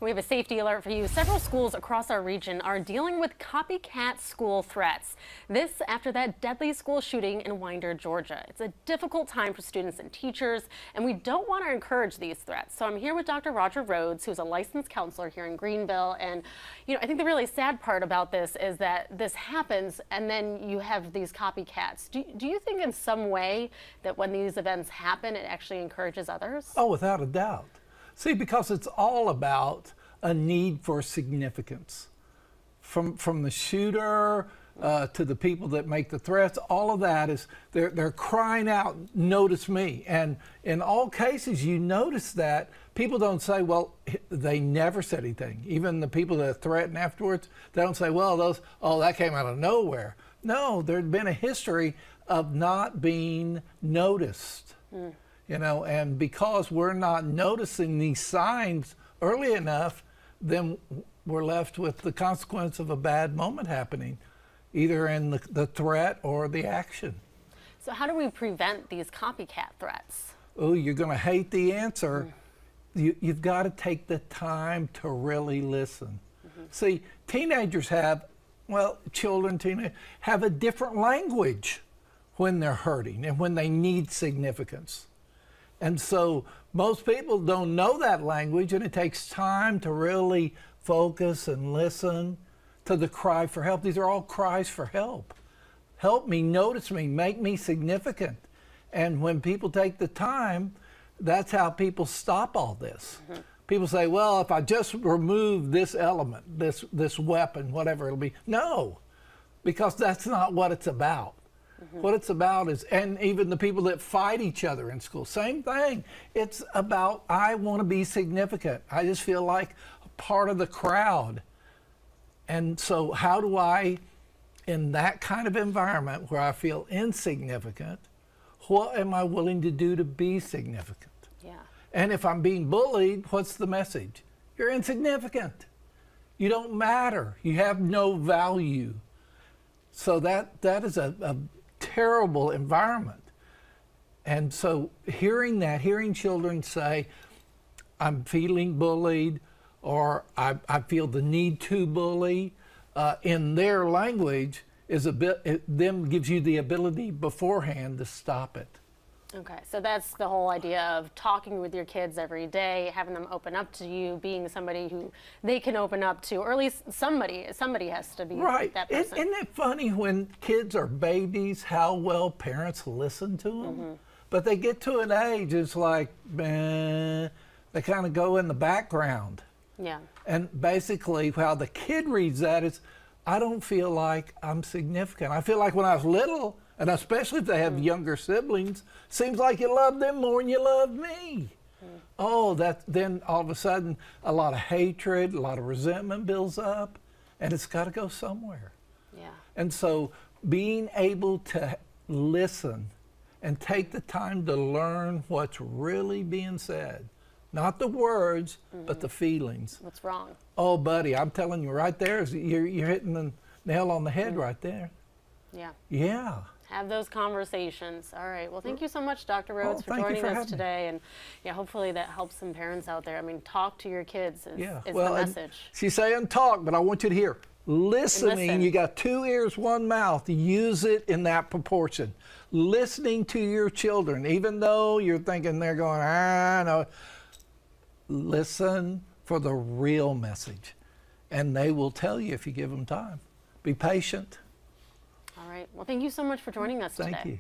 We have a safety alert for you. Several schools across our region are dealing with copycat school threats. This after that deadly school shooting in Winder, Georgia. It's a difficult time for students and teachers, and we don't want to encourage these threats. So I'm here with Dr. Rhoades, who's a licensed counselor here in Greenville. And, I think the really sad part about this is that this happens and then you have these copycats. Do you think in some way that when these events happen, it actually encourages others? Oh, without a doubt. See, because it's all about a need for significance. From the shooter to the people that make the threats, all of that is, they're crying out, notice me. And in all cases, you notice that people don't say, well, they never said anything. Even the people that threaten afterwards, they don't say, well, that came out of nowhere. No, there'd been a history of not being noticed. And because we're not noticing these signs early enough, then we're left with the consequence of a bad moment happening, either in the threat or the action. So how do we prevent these copycat threats? Oh, you're going to hate the answer. You've got to take the time to really listen. See, teenagers children have a different language when they're hurting and when they need significance. And so most people don't know that language, and it takes time to really focus and listen to the cry for help. These are all cries for help. Help me, notice me, make me significant. And when people take the time, that's how people stop all this. People say, well, if I just remove this element, this weapon, whatever it'll be. No, because that's not what it's about. What it's about is, and even the people that fight each other in school, same thing. It's about, I want to be significant. I just feel like a part of the crowd. And so how do I, in that kind of environment where I feel insignificant, what am I willing to do to be significant? Yeah. And if I'm being bullied, what's the message? You're insignificant. You don't matter. You have no value. So that is a terrible environment. And so hearing children say, I'm feeling bullied, or I feel the need to bully, in their language gives you the ability beforehand to stop it. Okay, so that's the whole idea of talking with your kids every day, having them open up to you, being somebody who they can open up to, or at least somebody has to be right. that person. Isn't it funny when kids are babies how well parents listen to them? But they get to an age, it's like, they kind of go in the background. Yeah. And basically how the kid reads that is, I don't feel like I'm significant. I feel like when I was little, and especially if they have younger siblings, seems like you love them more than you love me. Oh, then all of a sudden, a lot of hatred, a lot of resentment builds up, and it's got to go somewhere. Yeah. And so being able to listen and take the time to learn what's really being said, not the words, but the feelings. What's wrong? Oh, buddy, I'm telling you right there, you're hitting the nail on the head right there. Yeah. Yeah. Have those conversations. All right. Well, thank you so much, Dr. Rhoades, for thank you joining for us having me. today. And yeah, hopefully that helps some parents out there. I mean, talk to your kids is the Well, message. she's saying talk, but I want you to hear. Listening, Listen. you got 2 ears, 1 mouth. Use it in that proportion. Listening to your children, even though you're thinking they're going, no. Listen for the real message, and they will tell you if you give them time. Be patient. All right. Well, thank you so much for joining us today. Thank you.